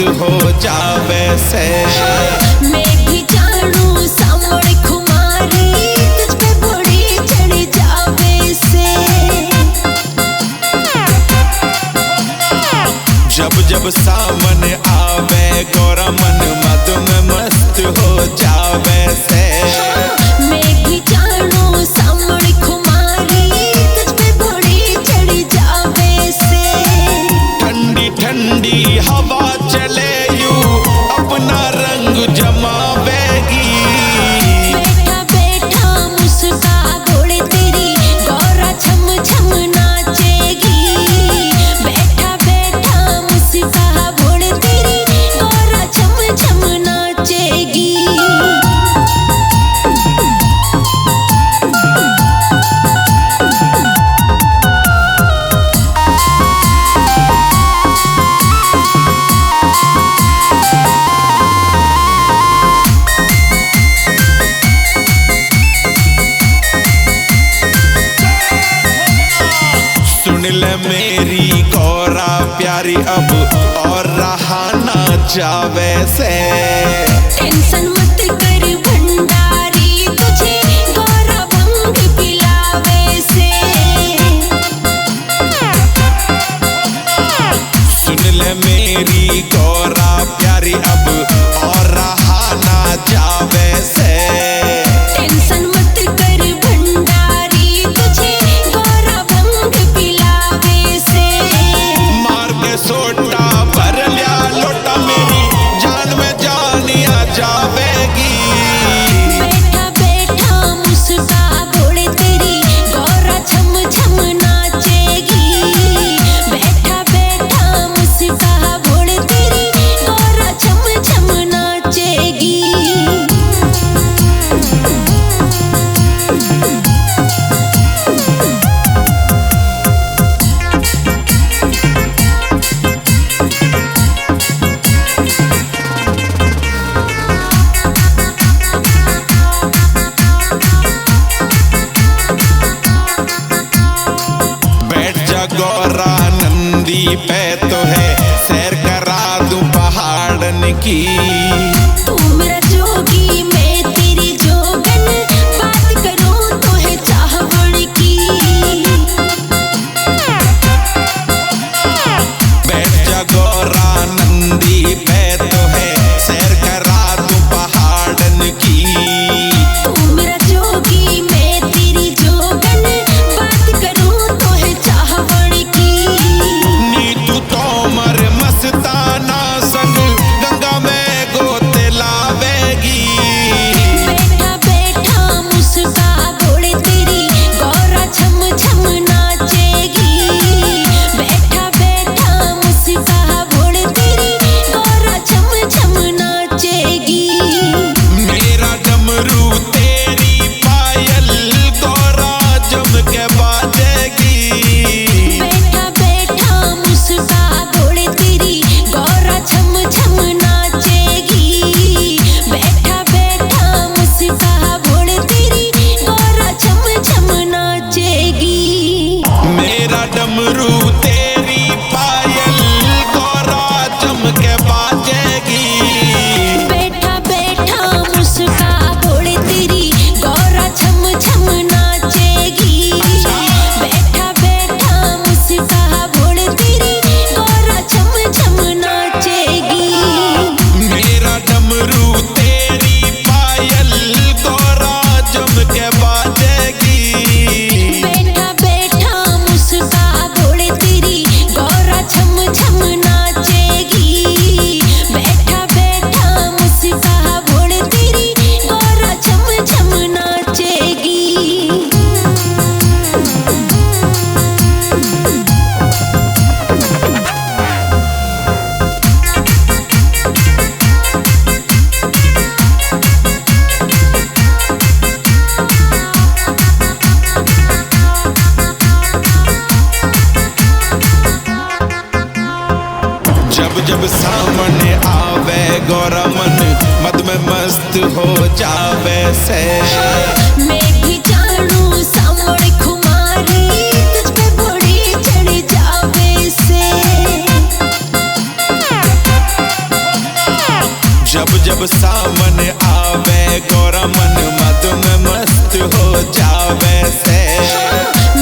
मस्त हो जावे से। मैं भी जानू सामने खुमारी तुझ पे बड़ी चढ़ जावे से। जब जब सामने आवे गोरा मन मद में मस्त हो जावे से। मैं भी जानू सामने खुमारी तुझ पे बड़ी चढ़ जावे से। ठंडी ठंडी हवा चले यूं अपना रंग जमावेगी। बैठा बैठा मुस्का घोड़े तेरी गौरा छम छम नाचेगी। बैठा बैठा मुस्का घोड़े तेरी गौरा छम छम नाचेगी। सुन ले मेरी गौरा प्यारी अब और रहा ना जावे से। टेंशन मत कर भंडारी तुझे गौरा भंग पिलावे से। सुन ले मेरी गौरा प्यारी अब और रहा ना जावे से। टेंशन मत कर भंडारी तुझे गौरा भंग पिलावे से। मार के सोटा भर लिया लोटा मेरी जान में जानिया जावेगी। बैठा बैठा मुस्का घोड़े तेरी गौरा छम छम नाचेगी। बैठा बैठा मुस्का घोड़े तेरी गौरा छम छम नाचेगी। बैठ जा गौरा नंदी पे तो है सैर करा दूं पहाड़न की। तू मेरा जोगी मैं तेरी जोगन बात करूं तो है चाहवड़ की। बैठ जा गौरा नंदी पे तो है सैर करा दूं पहाड़न की। तू मेरा जोगी मैं तेरी जोगन बात करूं तो है चाहवड़ की। नीतू तोमर मस्ताना संग गंगा में गोते लावेगी। बैठा बैठा मुस्का घोड़े तेरी गौरा छम छम नाचेगी। बैठा बैठा मुस्का घोड़े तेरी गौरा छम छम नाचेगी। मेरा डमरू तेरी पायल गौरा जम के बाजेगी। बैठा बैठा मुस्का घोड़े तेरी गौरा छम छम नाचेगी। बैठा बैठा मुस्का घोड़े तेरी गौरा छम छम नाचेगी। मेरा डमरू तेरी पायल गौरा जम के बाजेगी। बैठा बैठा मुस्का घोड़े तेरी गौरा छम छम नाचेगी। बैठा बैठा मुस्का घोड़े तेरी गौरा छम छम नाचेगी। मेरा डमरू तेरी पायल गौरा जम के बाजेगी। बैठा बैठा मुस्का घोड़े तेरी गौरा छम छम नाचेगी। बैठा बैठा मुस्का घोड़े तेरी गौरा छम छम नाचेगी। जब जब सामने आवे गौरा मन मद में मस्त हो जावे से। मैं भी जानू सामने खुमारी तुझ पे बड़ी चढ़ जावे से। जब सामने आवे गोरा मन मद में मस्त हो जावे से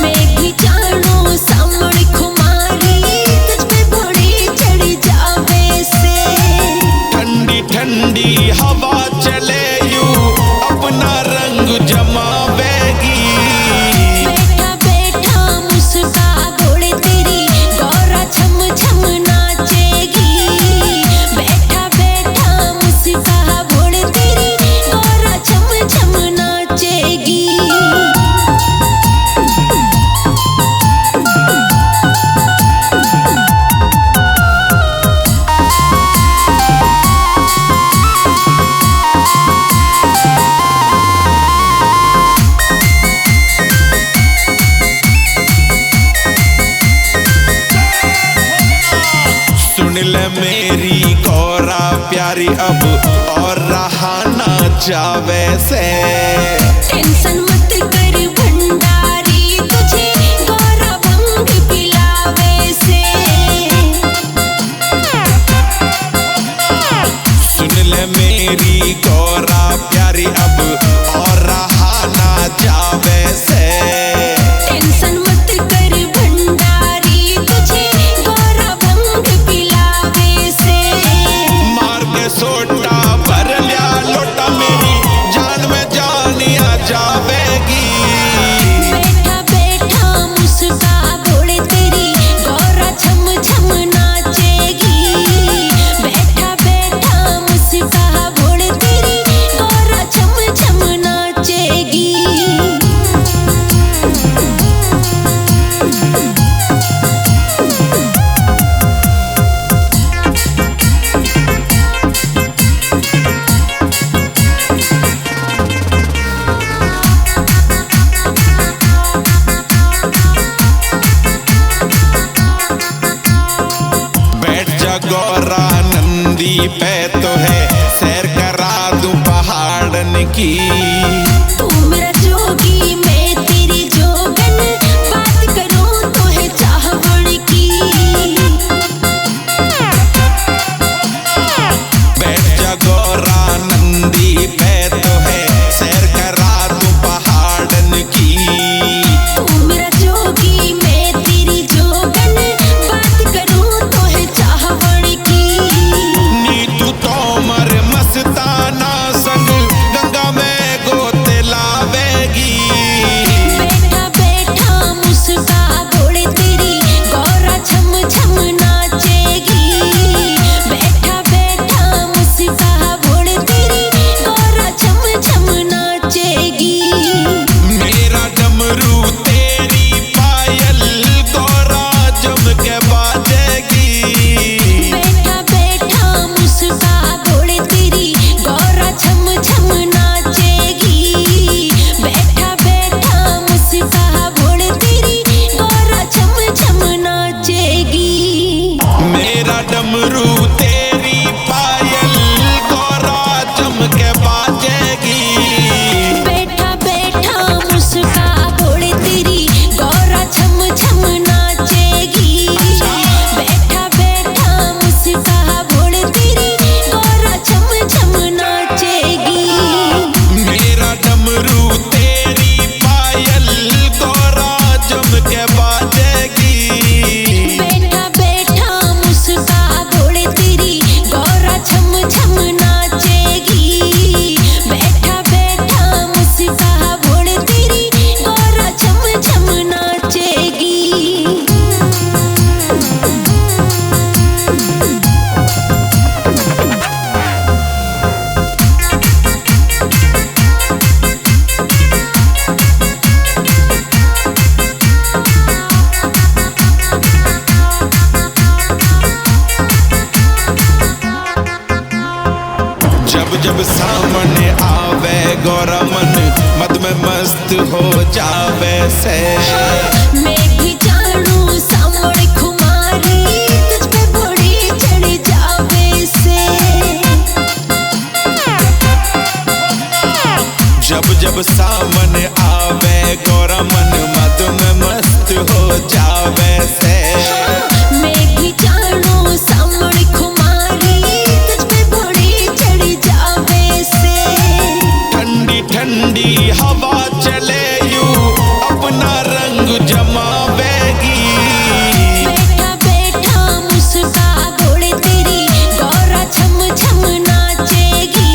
मैं भी जानू सामने खुमारी तुझ पे घोड़ी चढ़ जावे से ठंडी ठंडी हवा चले यूं अपना रंग जमावेगी बैठा बैठा मुस्का घोड़े तेरी गौरा छम छम नाचेगी बैठा बैठा मुस्का घोड़े तेरी गौरा छम छम नाचेगी सुन ले मेरी गौरा प्यारी अब और रहा ना जावे से टेंशन मत कर भंडारी तुझे गौरा भंग पिलावे से सुन ले मेरी गौरा प्यारी अब और रहा ना जावे से टेंशन मत कर भंडारी तुझे गौरा भंग पिलावे से मार के सोटा भर लिया लोटा मेरी जान में जानिया जावेगी बैठा बैठा मुस्का घोड़े तेरी गौरा छम छम नाचेगी बैठा बैठा मुस्का घोड़े तेरी गौरा छम छम नाचेगी बैठ जा गौरा नंदी पे तो है सैर करा दूं पहाड़न की तू मेरा जोगी मैं तेरी जोगन बात करूं तो है चाहवण की बैठ जा गौरा नंदी पे तो है सैर करा दूं पहाड़न की तू मेरा जोगी मैं तेरी जोगन बात करूं तो है चाहवण की नीतू तोमर मस्ताना संग गंगा में गोते लावेगी बैठा बैठा मुस्का घोड़े तेरी गौरा छम छम नाचेगी बैठा बैठा मुस्का घोड़े तेरी गौरा छम छम नाचेगी मेरा डमरू तेरी पायल गौरा जम के बाजेगी बैठा बैठा मुस्का घोड़े तेरी गौरा छम छम नाचेगी बैठा बैठा मुस्का घोड़े तेरी गौरा छम छम नाचेगी मेरा डमरू तेरी पायल गौरा जम के बाजेगी बैठा बैठा मुस्का घोड़े तेरी गौरा छम छम नाचेगी बैठा बैठा मुस्का घोड़े तेरी गौरा छम छम नाचेगी मेरा डमरू तेरी पायल गौरा जम के बाजेगी बैठा बैठा मुस्का घोड़े तेरी गौरा छम छम नाचेगी बैठा बैठा मुस्का घोड़े तेरी गौरा छम छम नाचेगी जब जब सामने आवे गौरा मन मद में मस्त हो जावे से मैं भी जानू सामने खुमारी तुझ पे घोड़ी चढ़ जावे से जब जब सामने आवे गौरा मन मद में मस्त हो जावे से मैं भी जानू सामने खुमारी तुझ पे घोड़ी चढ़ जावे ठंडी हवा चले यूं अपना रंग जमावेगी। बैठा बैठा मुस्का बोले तेरी गौरा छम छम नाचेगी।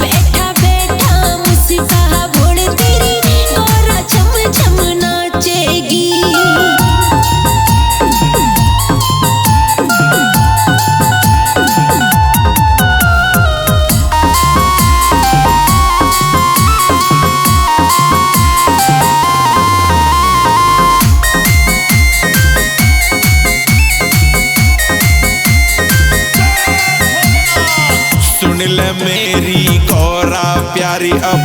बैठा बैठा मुस्का बोले तेरी गौरा छम छम नाचेगी। सुन ले मेरी गौरा प्यारी अब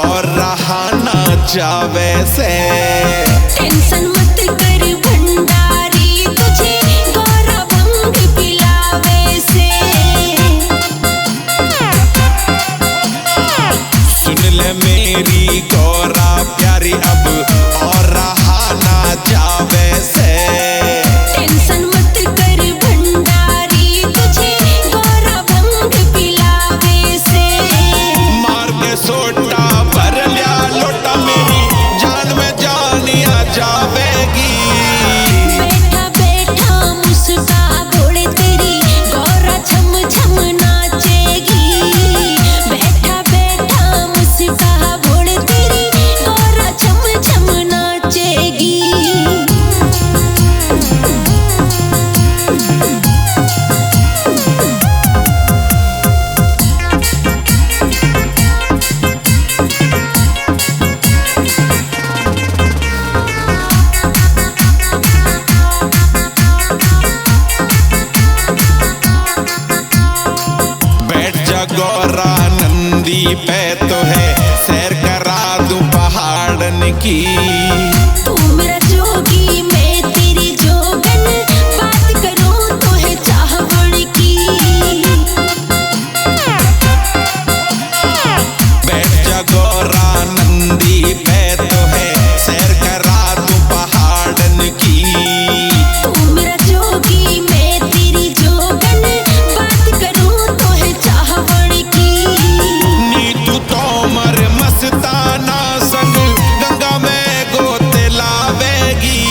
और रहा ना जावे से। टेंशन मत कर भंडारी तुझे गौरा भंग पिलावे से। सुन ले मेरी गौरा प्यारी अब और रहा ना जावे से। टेंशन मत कर भंडारी तुझे गौरा भंग पिलावे से। मार के सोटा भर लिया लोटा मेरी जान में जानिया जावेगी। बैठा बैठा मुस्का बोले तेरी गौरा छम छम नाचेगी। बैठा बैठा मुस्का बोले तेरी गौरा छम छम नाचेगी। बैठ जा गौरा नंदी पे तो है सैर करा दूं पहाड़न की। तू मेरा जोगी मैं तेरी जोगन बात करूं तो है चाहवण की। बैठ जा गौरा नंदी पे तो है सैर करा दूं पहाड़न की। तू मेरा जोगी मैं तेरी जोगन बात करूं तो है चाहवण की। नीतू तोमर मस्ताना संग गंगा में गोते लावेगी।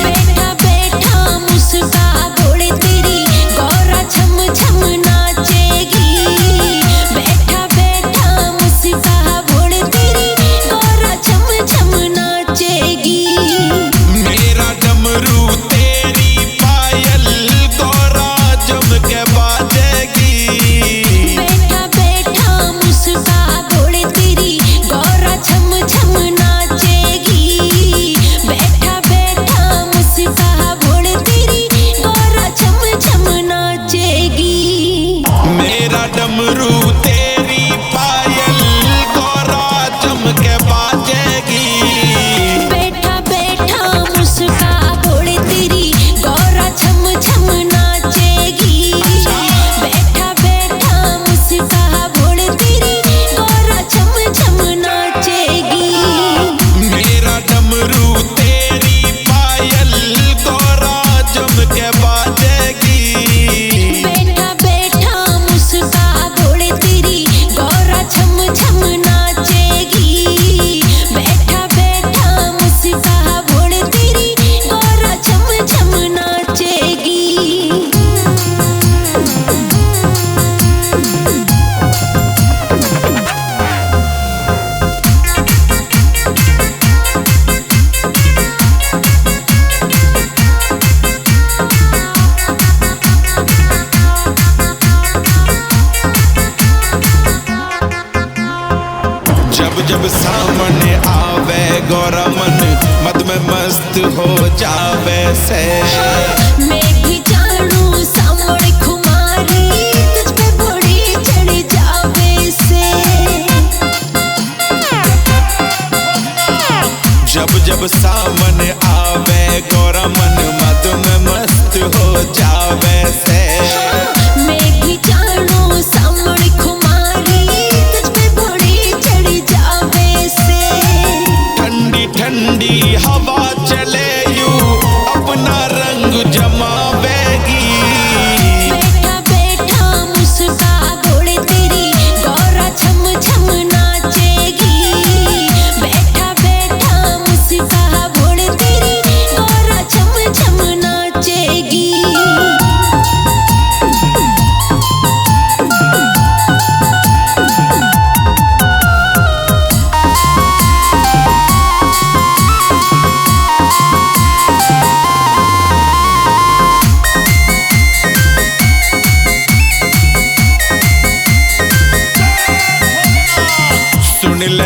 बैठा बैठा मुस्का बोले तेरी गौरा छम छम नाचेगी। बैठा बैठा मुस्का बोले तेरी गौरा छम छम नाचेगी। मेरा डमरू तेरी पायल गौरा जम के बाजेगी। बैठा बैठा मुस्का बोले तेरी गौरा छम छम नाचेगी। बैठा बैठा मुस्का बोले तेरी गौरा छम छम नाचेगी। मेरा डमरू तेरी पायल गौरा जम के बाजेगी। बैठा बैठा मुस्का बोले तेरी गौरा छम छम नाचेगी। बैठा बैठा मुस्का बोले तेरी गौरा छम छम नाचेगी। मेरा डमरू तेरी पायल गौरा जम के बाजेगी। बैठा बैठा मुस्का बोले तेरी गौरा छम छम नाचेगी। बैठा बैठा मुस्का बोले तेरी गौरा छम छम नाचेगी। जब जब सामने आवे गौरा मन मद में मस्त हो जावे से। मैं भी जानू सावण खुमारी तुझ पे बड़ी चढ़ जावे से। जब जब सामने आवे गौरा मन मद में मस्त हो जावे से। मैं भी जानू सावण खुमारी तुझ पे बड़ी चढ़ जावे से। ठंडी ठंडी हवा चले यूं अपना रंग जमावेगी। बैठा बैठा मुस्का बोले तेरी गौरा छम छम नाचे।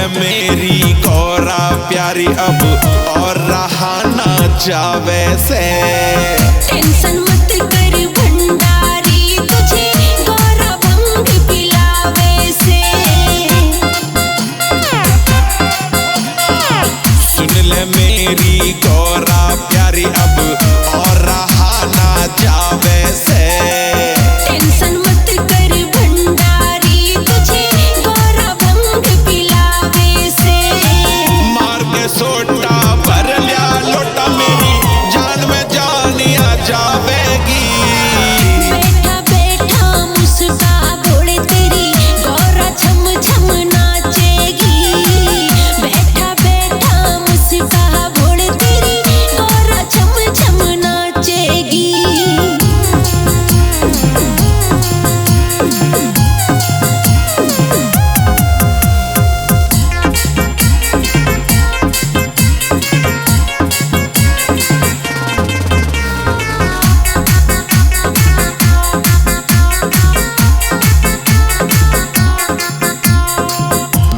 मेरी गौरा प्यारी अब और रहा ना जावे से। टेंशन मत कर भंडारी, तुझे गौरा भंग पिलावे से। सुन ले मेरी गौरा प्यारी अब और रहा ना जावे से। टेंशन मत कर भंडारी, तुझे गौरा भंग पिलावे से। मार के सोटा भर लिया लोटा मेरी जान में जानिया जावेगी। बैठा बैठा मुस्का बोले तेरी गौरा छम छम नाचेगी। बैठा बैठा मुस्का बोले तेरी गौरा छम छम नाचेगी।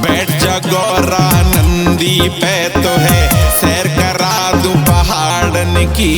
बैठ जा गौरा नंदी पे तो है सैर करा दूं पहाड़न की।